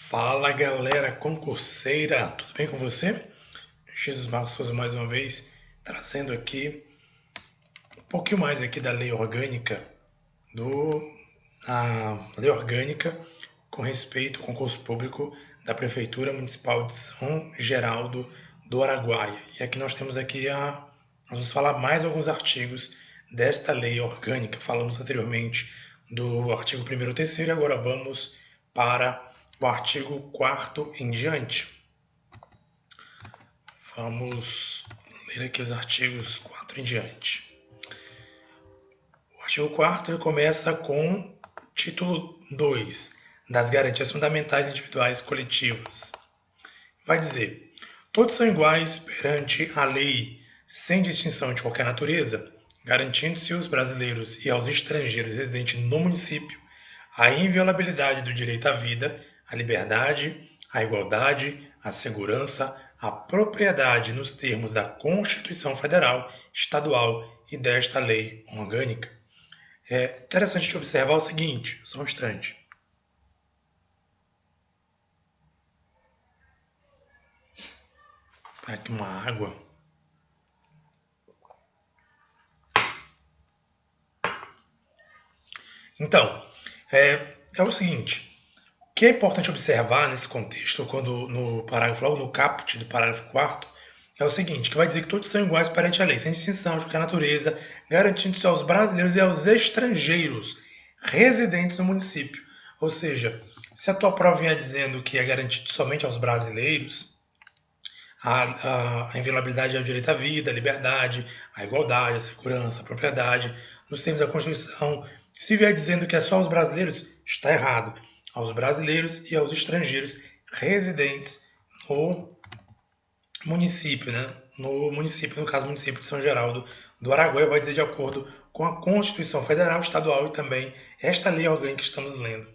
Fala galera concurseira, tudo bem com você? Jesus Marcos Souza mais uma vez, trazendo aqui um pouquinho mais aqui da lei orgânica, a lei orgânica com respeito ao concurso público da Prefeitura Municipal de São Geraldo do Araguaia. E aqui nós temos aqui nós vamos falar mais alguns artigos desta lei orgânica. Falamos anteriormente do artigo 1º e 3º, e agora vamos para o artigo 4º em diante. Vamos ler aqui os artigos 4 em diante. O artigo 4º ele começa com título 2, das garantias fundamentais individuais e coletivas. Vai dizer: todos são iguais perante a lei, sem distinção de qualquer natureza, garantindo-se aos brasileiros e aos estrangeiros residentes no município a inviolabilidade do direito à vida, à liberdade, à igualdade, à segurança, à propriedade nos termos da Constituição Federal, Estadual e desta lei orgânica. É interessante de observar o seguinte, só um instante. Aqui uma água. Então, é o seguinte, o que é importante observar nesse contexto, quando no parágrafo, logo no caput do parágrafo 4º, é o seguinte, que vai dizer que todos são iguais perante a lei, sem distinção de qualquer natureza, garantindo-se aos brasileiros e aos estrangeiros residentes no município. Ou seja, se a tua prova vier dizendo que é garantido somente aos brasileiros, a inviolabilidade ao direito à vida, à liberdade, à igualdade, à segurança, à propriedade, nos termos da Constituição. Se vier dizendo que é só aos brasileiros, está errado. Aos brasileiros e aos estrangeiros residentes no município, né? No caso, o município de São Geraldo do Araguaia, vai dizer de acordo com a Constituição Federal, Estadual e também esta lei orgânica que estamos lendo.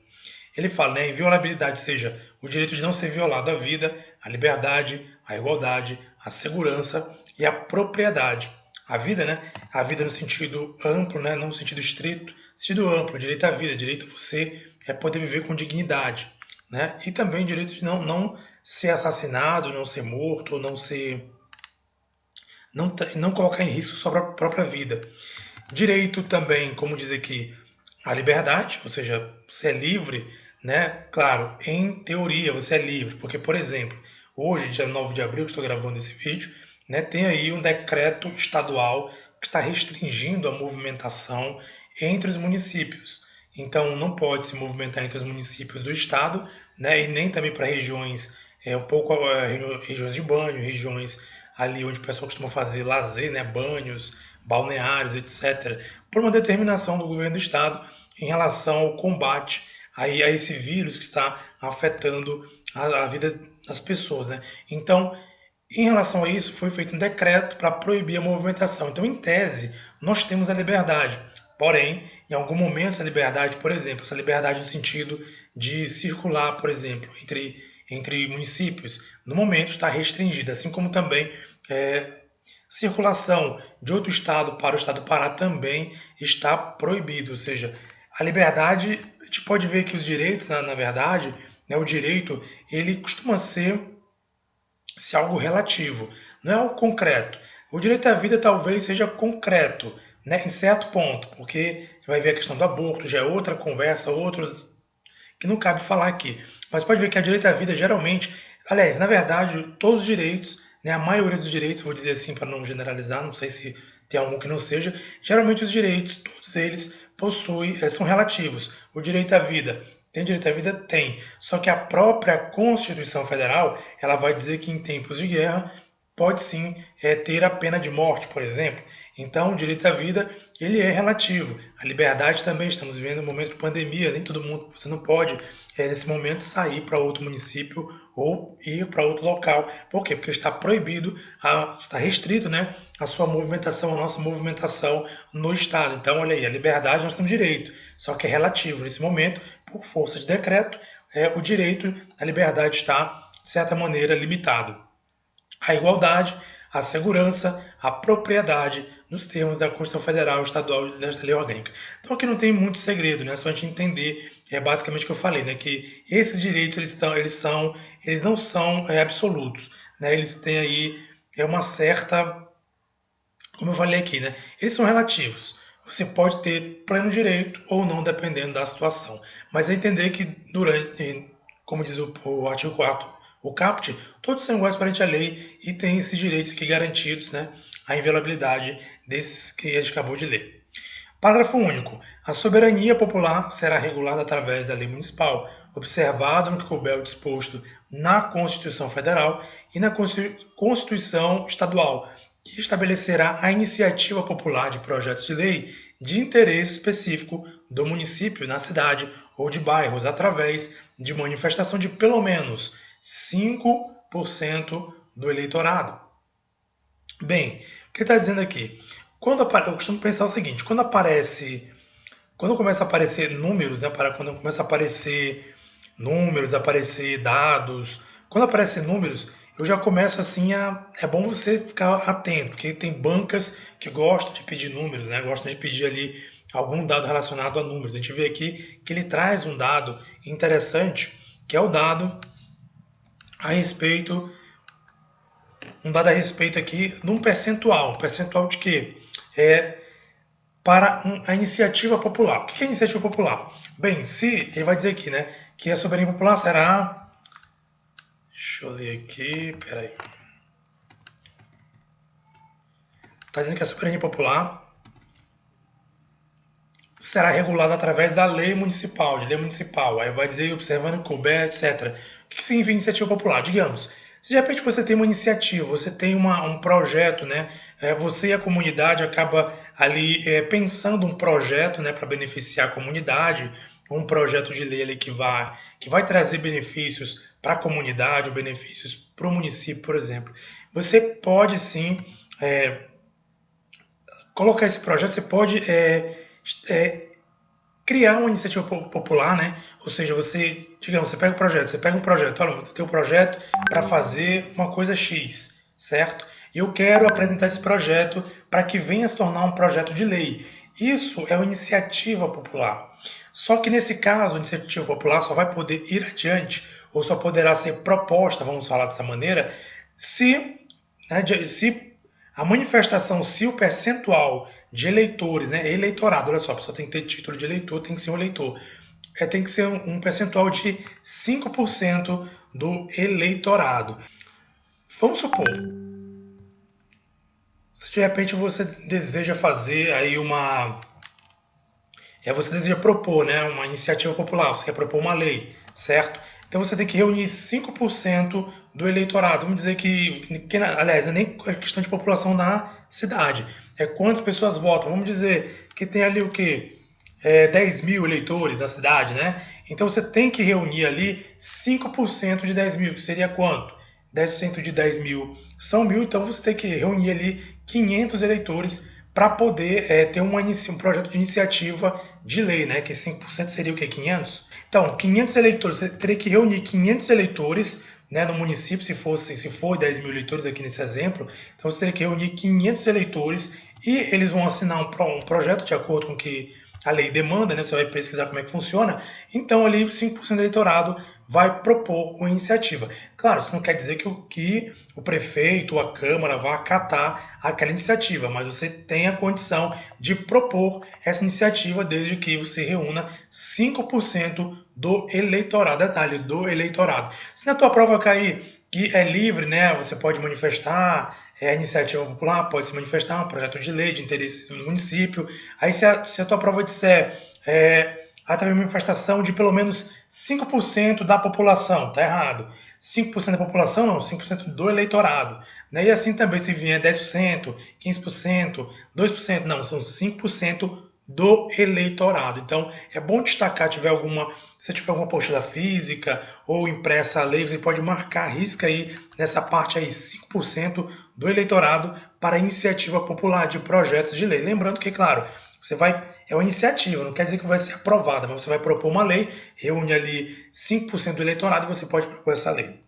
Ele fala, né, inviolabilidade, ou seja, o direito de não ser violado à vida, à liberdade, à igualdade, à segurança e à propriedade. A vida, né, a vida no sentido amplo, né, não no sentido estrito, sentido amplo, direito à vida, direito a você poder viver com dignidade, né, e também o direito de não ser assassinado, não ser morto, não colocar em risco sua própria vida. Direito também, como diz aqui, à liberdade, ou seja, você é livre, né? Claro, em teoria você é livre, porque, por exemplo, hoje, dia 9 de abril, que estou gravando esse vídeo, né, tem aí um decreto estadual que está restringindo a movimentação entre os municípios. Então, não pode se movimentar entre os municípios do estado, né, e nem também para regiões, regiões de banho, regiões ali onde o pessoal costuma fazer lazer, né, banhos, balneários, etc., por uma determinação do governo do estado em relação ao combate a esse vírus que está afetando a vida das pessoas, né? Então, em relação a isso, foi feito um decreto para proibir a movimentação. Então, em tese, nós temos a liberdade. Porém, em algum momento, essa liberdade, por exemplo, essa liberdade no sentido de circular, por exemplo, entre municípios, no momento está restringida, assim como também circulação de outro estado para o estado do Pará também está proibido. Ou seja, a liberdade, a gente pode ver que os direitos, na verdade, né, o direito, ele costuma ser algo relativo, não é algo concreto. O direito à vida talvez seja concreto, né, em certo ponto, porque você vai ver a questão do aborto, já é outra conversa, outros que não cabe falar aqui. Mas pode ver que a direito à vida geralmente, aliás, na verdade, todos os direitos, né, a maioria dos direitos, vou dizer assim para não generalizar, não sei se tem algum que não seja, geralmente os direitos, todos eles são relativos. O direito à vida, tem direito à vida? Tem. Só que a própria Constituição Federal, ela vai dizer que em tempos de guerra pode sim ter a pena de morte, por exemplo. Então, o direito à vida, ele é relativo. A liberdade também, estamos vivendo um momento de pandemia, nem todo mundo, você não pode, nesse momento, sair para outro município ou ir para outro local. Por quê? Porque está proibido, está restrito, né, a sua movimentação, a nossa movimentação no Estado. Então, olha aí, a liberdade nós temos direito, só que é relativo. Nesse momento, por força de decreto, o direito à liberdade está, de certa maneira, limitado. A igualdade, a segurança, a propriedade, nos termos da Constituição Federal, Estadual e da Lei Orgânica. Então aqui não tem muito segredo, né? Só a gente entender, basicamente o que eu falei, né? Que esses direitos eles não são absolutos, né? Eles têm aí uma certa, como eu falei aqui, né? Eles são relativos. Você pode ter pleno direito ou não, dependendo da situação. Mas é entender que durante, como diz o artigo 4º, o caput, todos são iguais perante a lei e têm esses direitos aqui garantidos, né? A inviolabilidade desses que a gente acabou de ler. Parágrafo único. A soberania popular será regulada através da lei municipal, observado no que couber o disposto na Constituição Federal e na Constituição Estadual, que estabelecerá a iniciativa popular de projetos de lei de interesse específico do município, na cidade ou de bairros, através de manifestação de pelo menos 5% do eleitorado. Bem, o que está dizendo aqui? Eu costumo pensar o seguinte, quando começa a aparecer números, né, quando começa a aparecer números, aparecer dados, quando aparecem números, eu já começo assim é bom você ficar atento, porque tem bancas que gostam de pedir números, né, gostam de pedir ali algum dado relacionado a números. A gente vê aqui que ele traz um dado interessante, que é o dado a respeito aqui de um percentual. Um percentual de quê? Para a iniciativa popular. O que é iniciativa popular? Bem, se ele vai dizer aqui, né, que a soberania popular será... Deixa eu ler aqui, peraí. Está dizendo que a soberania popular será regulada através da lei municipal, de lei municipal. Aí vai dizer observando que couber, etc. O que significa iniciativa popular? Digamos, se de repente você tem uma iniciativa, você tem um projeto, né? Você e a comunidade acaba ali pensando um projeto, né, para beneficiar a comunidade, um projeto de lei ali que vai trazer benefícios para a comunidade ou benefícios para o município, por exemplo. Você pode sim colocar esse projeto, você pode criar uma iniciativa popular, né? Ou seja, digamos, você pega um projeto, olha, eu tenho um projeto para fazer uma coisa X, certo? E eu quero apresentar esse projeto para que venha se tornar um projeto de lei. Isso é uma iniciativa popular. Só que nesse caso, a iniciativa popular só vai poder ir adiante, ou só poderá ser proposta, vamos falar dessa maneira, se a manifestação, se o percentual de eleitores, né, eleitorado, olha só, a pessoa tem que ter título de eleitor, tem que ser um eleitor, tem que ser um percentual de 5% do eleitorado. Vamos supor, se de repente você deseja fazer aí você deseja propor, né, uma iniciativa popular, você quer propor uma lei, certo? Então você tem que reunir 5% do eleitorado. Vamos dizer aliás, não é nem questão de população na cidade, é quantas pessoas votam. Vamos dizer que tem ali o quê? 10 mil eleitores na cidade, né? Então você tem que reunir ali 5% de 10 mil, que seria quanto? 10% de 10 mil são 1.000, então você tem que reunir ali 500 eleitores para poder ter um projeto de iniciativa de lei, né? Que 5% seria o quê? 500? Então, 500 eleitores, você teria que reunir 500 eleitores, né, no município, se for 10 mil eleitores aqui nesse exemplo, então você teria que reunir 500 eleitores e eles vão assinar um projeto de acordo com o que a lei demanda, né? Você vai pesquisar como é que funciona. Então, ali, 5% do eleitorado vai propor uma iniciativa. Claro, isso não quer dizer que o prefeito ou a Câmara vá acatar aquela iniciativa, mas você tem a condição de propor essa iniciativa desde que você reúna 5% do eleitorado. Detalhe, do eleitorado. Se na tua prova cair que é livre, né, você pode manifestar, a iniciativa popular pode se manifestar, um projeto de lei de interesse do município. Aí se a tua prova disser através de manifestação de pelo menos 5% da população, está errado. 5% da população não, 5% do eleitorado. Né? E assim também se vier 10%, 15%, 2%, não, são 5% do eleitorado. Então, é bom destacar, se tiver alguma apostila física ou impressa a lei, você pode marcar, risca aí nessa parte aí 5% do eleitorado para a iniciativa popular de projetos de lei. Lembrando que, claro, é uma iniciativa, não quer dizer que vai ser aprovada, mas você vai propor uma lei, reúne ali 5% do eleitorado e você pode propor essa lei.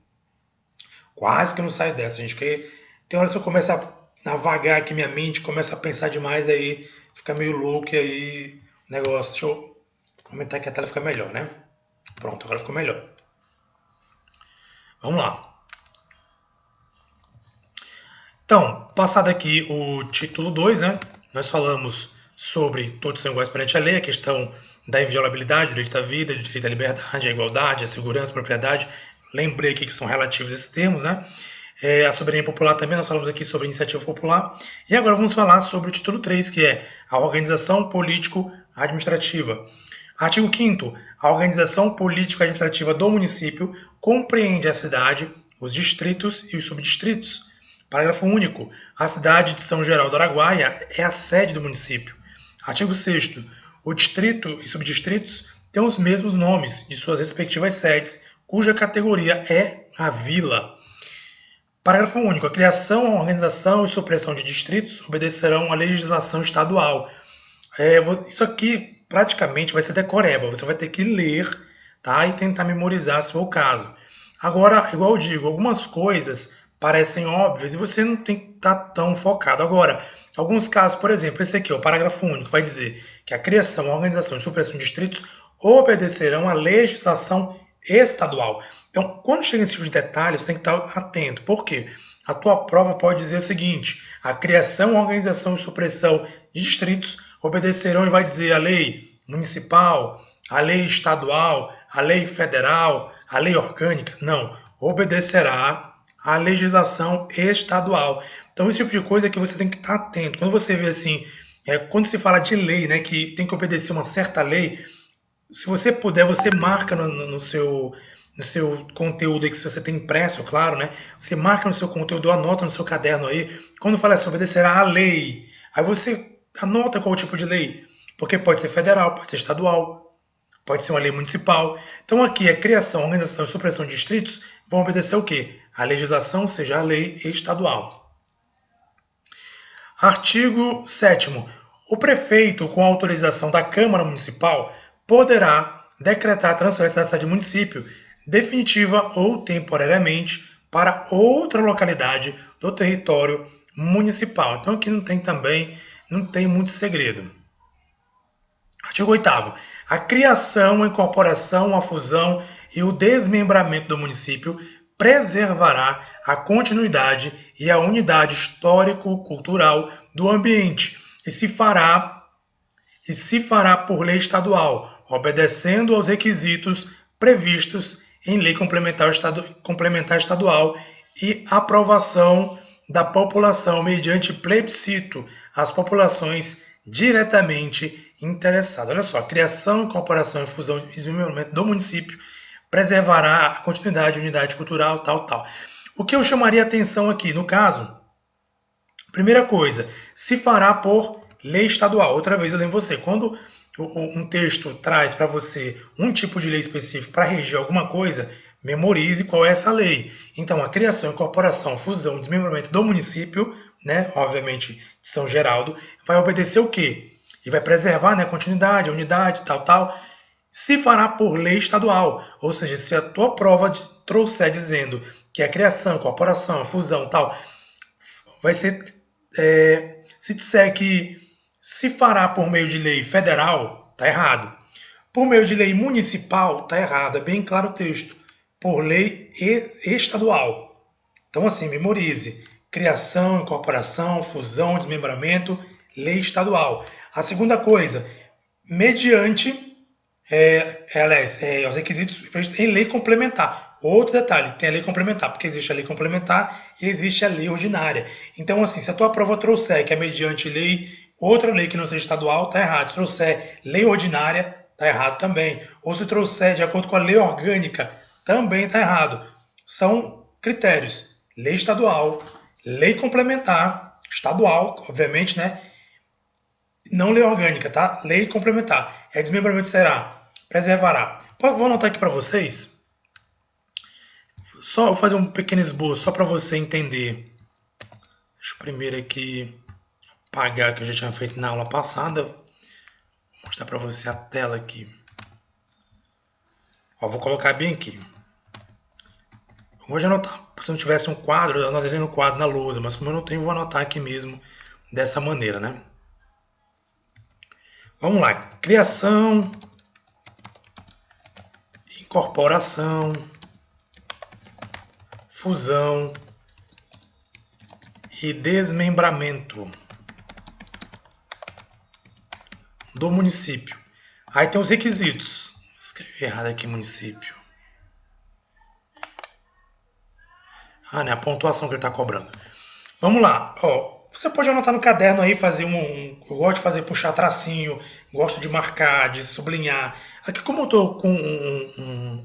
Quase que não sai dessa, gente, porque tem horas que eu começo a navegar aqui minha mente, começa a pensar demais, aí fica meio louco e aí o negócio. Deixa eu aumentar aqui a tela, fica melhor, né? Pronto, agora ficou melhor. Vamos lá. Então, passado aqui o título 2, né? Nós falamos sobre todos são iguais perante a lei, a questão da inviolabilidade, o direito à vida, o direito à liberdade, à igualdade, à segurança, à propriedade. Lembrei aqui que são relativos esses termos, né? A soberania popular também, nós falamos aqui sobre a iniciativa popular. E agora vamos falar sobre o título 3, que é a organização político-administrativa. Artigo 5º. A organização político-administrativa do município compreende a cidade, os distritos e os subdistritos. Parágrafo único. A cidade de São Geraldo do Araguaia é a sede do município. Artigo 6º. O distrito e subdistritos têm os mesmos nomes de suas respectivas sedes, cuja categoria é a vila. Parágrafo único. A criação, a organização e supressão de distritos obedecerão à legislação estadual. Isso aqui praticamente vai ser decoreba. Você vai ter que ler, tá? E tentar memorizar se for o caso. Agora, igual eu digo, algumas coisas parecem óbvias e você não tem que estar tão focado. Agora, alguns casos, por exemplo, esse aqui, o parágrafo único, vai dizer que a criação, a organização e supressão de distritos obedecerão à legislação estadual. Então, quando chega nesse tipo de detalhe, você tem que estar atento. Por quê? A tua prova pode dizer o seguinte: a criação, a organização e supressão de distritos obedecerão e vai dizer a lei municipal, a lei estadual, a lei federal, a lei orgânica. Não, obedecerá à legislação estadual. Então, esse tipo de coisa é que você tem que estar atento. Quando você vê assim, quando se fala de lei, né, que tem que obedecer uma certa lei, se você puder, você marca no seu conteúdo aí que você tem impresso, claro, né? Você marca no seu conteúdo, anota no seu caderno aí. Quando fala assim, obedecerá à lei, aí você anota qual tipo de lei. Porque pode ser federal, pode ser estadual, pode ser uma lei municipal. Então aqui a criação, organização e supressão de distritos vão obedecer o quê? A legislação, ou seja, a lei estadual. Artigo 7º. O prefeito, com autorização da Câmara Municipal, poderá decretar a transferência da sede do município definitiva ou temporariamente para outra localidade do território municipal. Então aqui não tem muito segredo. Artigo 8º. A criação, a incorporação, a fusão e o desmembramento do município preservará a continuidade e a unidade histórico-cultural do ambiente e se fará por lei estadual, obedecendo aos requisitos previstos em lei complementar estadual e aprovação da população mediante plebiscito às populações diretamente interessadas. Olha só, a criação, incorporação, infusão e desenvolvimento do município preservará a continuidade, unidade cultural, tal. O que eu chamaria atenção aqui, no caso, primeira coisa, se fará por lei estadual. Outra vez eu lembro você, quando um texto traz para você um tipo de lei específico para reger alguma coisa, memorize qual é essa lei. Então, a criação, incorporação, fusão, desmembramento do município, né, obviamente de São Geraldo, vai obedecer o quê? E vai preservar, né, a continuidade, a unidade, tal. Se fará por lei estadual. Ou seja, se a tua prova trouxer dizendo que a criação, incorporação, a fusão, tal, vai ser... se disser que se fará por meio de lei federal, está errado. Por meio de lei municipal, está errado. É bem claro o texto. Por lei estadual. Então, assim, memorize. Criação, incorporação, fusão, desmembramento, lei estadual. A segunda coisa, mediante, os requisitos em lei complementar. Outro detalhe, tem a lei complementar, porque existe a lei complementar e existe a lei ordinária. Então, assim, se a tua prova trouxer que é mediante lei, outra lei que não seja estadual, está errado. Se trouxer lei ordinária, está errado também. Ou se trouxer de acordo com a lei orgânica, também está errado. São critérios. Lei estadual, lei complementar, estadual, obviamente, né? Não lei orgânica, tá? Lei complementar. Desmembramento será, preservará. Vou anotar aqui para vocês. Só vou fazer um pequeno esboço, só para você entender. Deixa eu primeiro aqui apagar o que eu já tinha feito na aula passada. Vou mostrar para você a tela aqui. Vou colocar bem aqui. Hoje anotar, se não tivesse um quadro, eu anotaria no quadro, na lousa, mas como eu não tenho, vou anotar aqui mesmo dessa maneira, né? Vamos lá, criação, incorporação, fusão e desmembramento do município. Aí tem os requisitos. Escrevi errado aqui, município. Ah, né? A pontuação que ele está cobrando. Vamos lá. Ó, você pode anotar no caderno aí, fazer eu gosto de fazer, puxar tracinho, gosto de marcar, de sublinhar. Aqui, como eu estou com um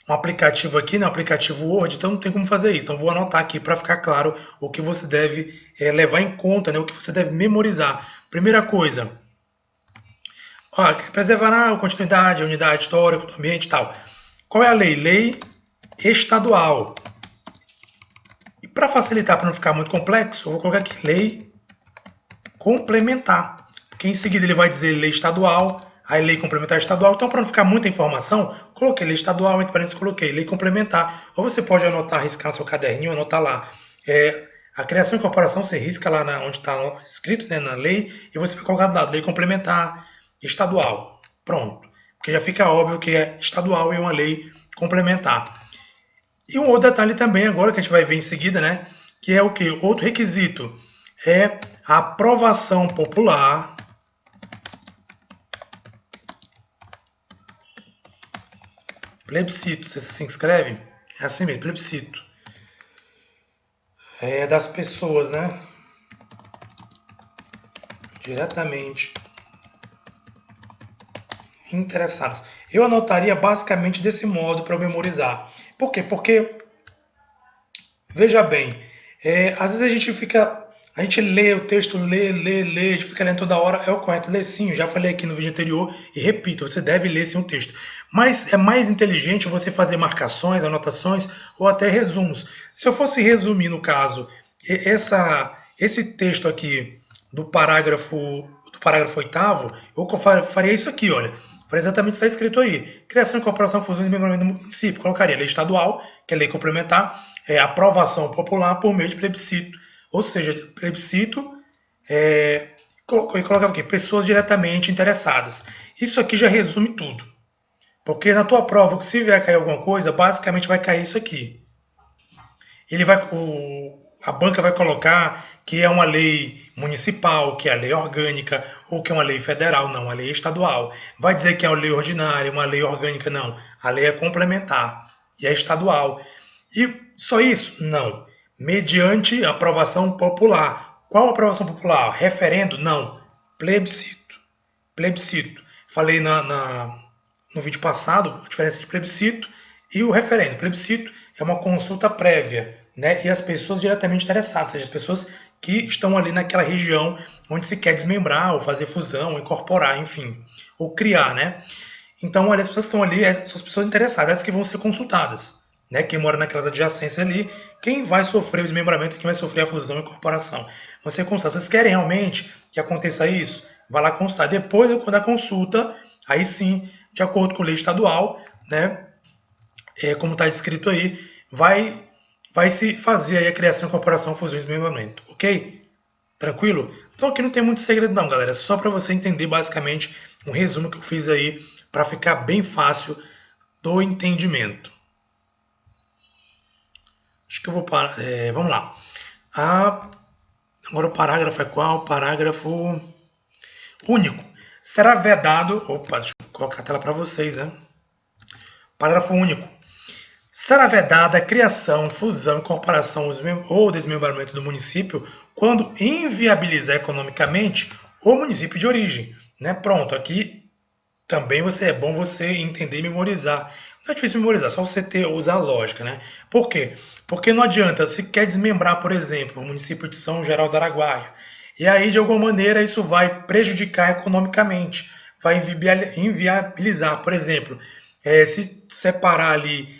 aplicativo aqui, né, um aplicativo Word, então não tem como fazer isso. Então vou anotar aqui para ficar claro o que você deve levar em conta, né, o que você deve memorizar. Primeira coisa, ó, preservar a continuidade, a unidade histórica do ambiente e tal. Qual é a lei? Lei estadual. E para facilitar, para não ficar muito complexo, eu vou colocar aqui lei complementar. Porque em seguida ele vai dizer lei estadual, aí lei complementar estadual. Então, para não ficar muita informação, coloquei lei estadual, entre parênteses coloquei lei complementar. Ou você pode anotar, riscar no seu caderninho, anotar lá. A criação e incorporação, você risca lá onde está escrito, né, na lei, e você vai colocar do lado, lei complementar estadual. Pronto. Porque já fica óbvio que é estadual e uma lei complementar. E um outro detalhe também agora que a gente vai ver em seguida, né? Que é o que? Outro requisito é a aprovação popular plebiscito. Se assim que escreve, é assim mesmo, plebiscito. É das pessoas, né? Diretamente interessadas. Eu anotaria basicamente desse modo para eu memorizar. Por quê? Porque, veja bem, às vezes a gente lê o texto, lê, a gente fica lendo toda hora, é o correto ler sim, eu já falei aqui no vídeo anterior e repito, você deve ler sim o texto. Mas é mais inteligente você fazer marcações, anotações ou até resumos. Se eu fosse resumir, no caso, esse texto aqui do parágrafo 8º, eu faria isso aqui, olha. Faria exatamente o que está escrito aí. Criação, incorporação, fusão e desmembramento do município. Colocaria lei estadual, que é lei complementar, aprovação popular por meio de plebiscito. Ou seja, plebiscito e colocava aqui, pessoas diretamente interessadas. Isso aqui já resume tudo. Porque na tua prova, se vier cair alguma coisa, basicamente vai cair isso aqui. A banca vai colocar que é uma lei municipal, que é a lei orgânica, ou que é uma lei federal, não, a lei estadual. Vai dizer que é uma lei ordinária, uma lei orgânica, não. A lei é complementar e é estadual. E só isso? Não. Mediante aprovação popular. Qual aprovação popular? Referendo? Não. Plebiscito. Plebiscito. Falei no vídeo passado a diferença de plebiscito e o referendo. Plebiscito é uma consulta prévia, né? E as pessoas diretamente interessadas, ou seja, as pessoas que estão ali naquela região onde se quer desmembrar, ou fazer fusão, ou incorporar, enfim, ou criar, né? Então, olha, as pessoas que estão ali são as pessoas interessadas, essas que vão ser consultadas, né? Quem mora naquelas adjacências ali, quem vai sofrer o desmembramento, quem vai sofrer a fusão e incorporação. Você consulta. Vocês querem realmente que aconteça isso? Vai lá consultar. Depois, quando a consulta, aí sim, de acordo com a lei estadual, né? Como está escrito aí, vai se fazer aí a criação, incorporação, fusão e desmembramento, ok? Tranquilo? Então aqui não tem muito segredo não, galera. É só para você entender basicamente um resumo que eu fiz aí para ficar bem fácil do entendimento. Acho que eu vou parar. Vamos lá. Agora o parágrafo é qual? Parágrafo único. Será vedado. Opa, deixa eu colocar a tela para vocês, né? Parágrafo único. Será vedada a criação, fusão, incorporação ou desmembramento do município quando inviabilizar economicamente o município de origem. Né? Pronto, aqui também é bom você entender e memorizar. Não é difícil memorizar, só você usar a lógica. Né? Por quê? Porque não adianta, se quer desmembrar, por exemplo, o município de São Geraldo do Araguaia, e aí de alguma maneira isso vai prejudicar economicamente, vai inviabilizar, por exemplo, se separar ali,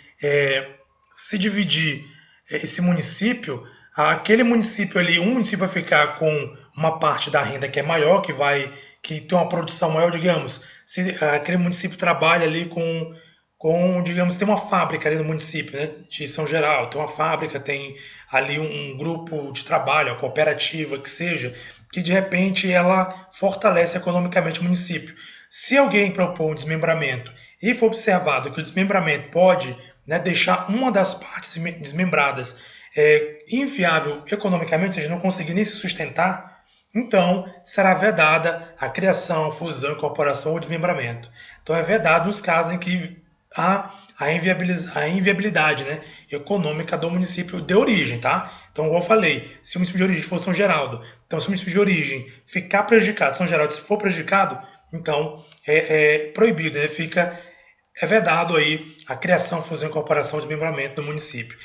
se dividir esse município, aquele município ali, um município vai ficar com uma parte da renda que é maior, que tem uma produção maior, digamos, se aquele município trabalha ali com com, digamos, tem uma fábrica ali no município, né, de São Geraldo, tem uma fábrica, tem ali um grupo de trabalho, a cooperativa, que seja, que de repente ela fortalece economicamente o município. Se alguém propor um desmembramento e for observado que o desmembramento pode, né, deixar uma das partes desmembradas inviável economicamente, ou seja, não conseguir nem se sustentar, então será vedada a criação, fusão, incorporação ou desmembramento. Então é vedado nos casos em que a inviabilidade, né, econômica do município de origem, tá? Então, como eu falei, se o município de origem for São Geraldo, então se o município de origem ficar prejudicado, São Geraldo se for prejudicado, então é proibido, né? É vedado aí a criação, fusão, incorporação, desmembramento do município.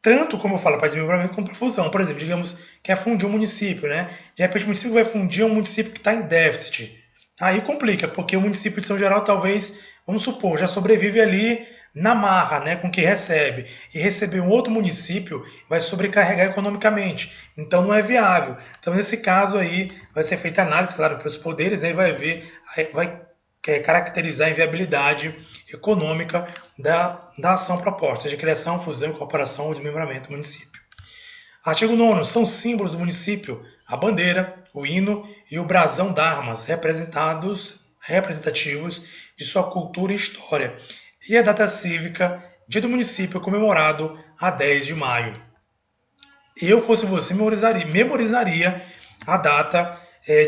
Tanto, como eu falo, para desmembramento como para fusão. Por exemplo, digamos que é fundir um município, né? De repente o município vai fundir um município que está em déficit. Aí complica, porque o município de São Geraldo talvez, vamos supor, já sobrevive ali na marra, né, com o que recebe. E receber um outro município vai sobrecarregar economicamente. Então não é viável. Então nesse caso aí vai ser feita análise, claro, pelos poderes, aí vai ver, vai caracterizar a inviabilidade econômica da ação proposta, seja criação, fusão, incorporação ou desmembramento do município. Artigo 9º. São símbolos do município a bandeira, o hino e o brasão d'armas, representativos de sua cultura e história, e a data cívica, dia do município comemorado a 10 de maio. Eu fosse você, memorizaria a data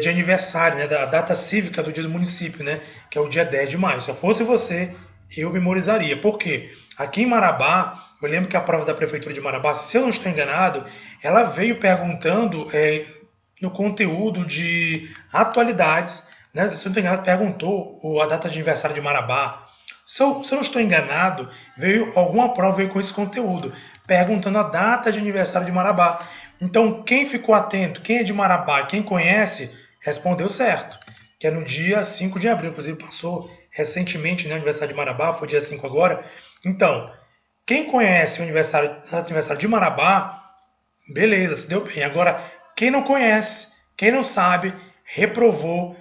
de aniversário, né, da data cívica do dia do município, né, que é o dia 10 de maio. Se eu fosse você, eu memorizaria. Por quê? Aqui em Marabá, eu lembro que a prova da Prefeitura de Marabá, se eu não estou enganado, ela veio perguntando no conteúdo de atualidades, né, se eu não estou enganado, perguntou a data de aniversário de Marabá. Se eu não estou enganado, alguma prova veio com esse conteúdo, perguntando a data de aniversário de Marabá. Então, quem ficou atento, quem é de Marabá, quem conhece, respondeu certo, que é no dia 5 de abril, inclusive passou recentemente, né, o aniversário de Marabá, foi dia 5 agora. Então, quem conhece o aniversário de Marabá, beleza, se deu bem. Agora, quem não conhece, quem não sabe, reprovou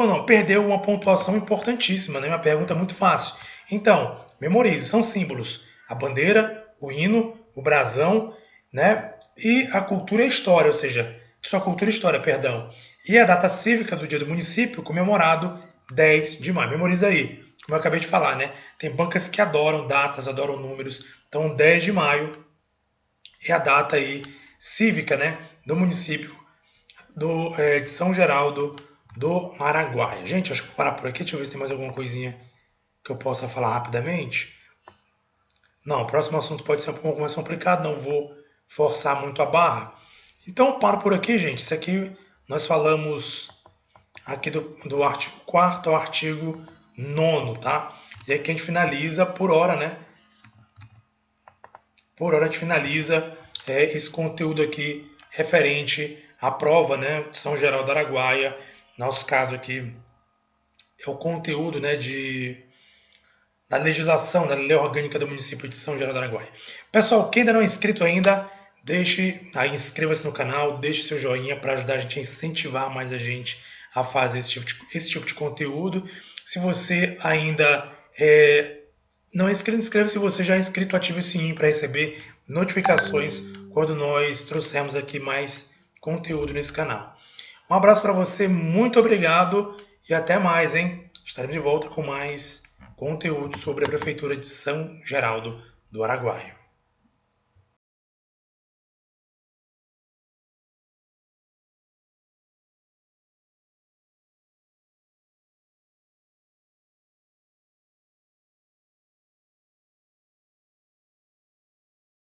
não, perdeu uma pontuação importantíssima, né? Uma pergunta muito fácil. Então, memorize, são símbolos: a bandeira, o hino, o brasão, né? E a cultura e a história, ou seja, sua cultura e história, perdão. E a data cívica do dia do município, comemorado 10 de maio. Memoriza aí, como eu acabei de falar, né? Tem bancas que adoram datas, adoram números. Então, 10 de maio é a data aí cívica, né? Do município de São Geraldo do Araguaia. Gente, acho que vou parar por aqui. Deixa eu ver se tem mais alguma coisinha que eu possa falar rapidamente. Não, o próximo assunto pode ser um pouco mais complicado, não vou forçar muito a barra. Então, paro por aqui, gente. Isso aqui nós falamos aqui do artigo 4º ao artigo 9º, tá? E aqui a gente finaliza por hora, né? Por hora a gente finaliza esse conteúdo aqui referente à prova, né, de São Geraldo do Araguaia. Nosso caso aqui é o conteúdo, né, da legislação, da lei orgânica do município de São Geraldo do Araguaia. Pessoal, quem ainda não é inscrito ainda, inscreva-se no canal, deixe seu joinha para ajudar a gente a incentivar mais a gente a fazer esse tipo de conteúdo. Se você ainda não é inscrito, inscreva-se. Se você já é inscrito, ative o sininho para receber notificações quando nós trouxermos aqui mais conteúdo nesse canal. Um abraço para você, muito obrigado e até mais, hein? Estaremos de volta com mais conteúdo sobre a Prefeitura de São Geraldo do Araguaia.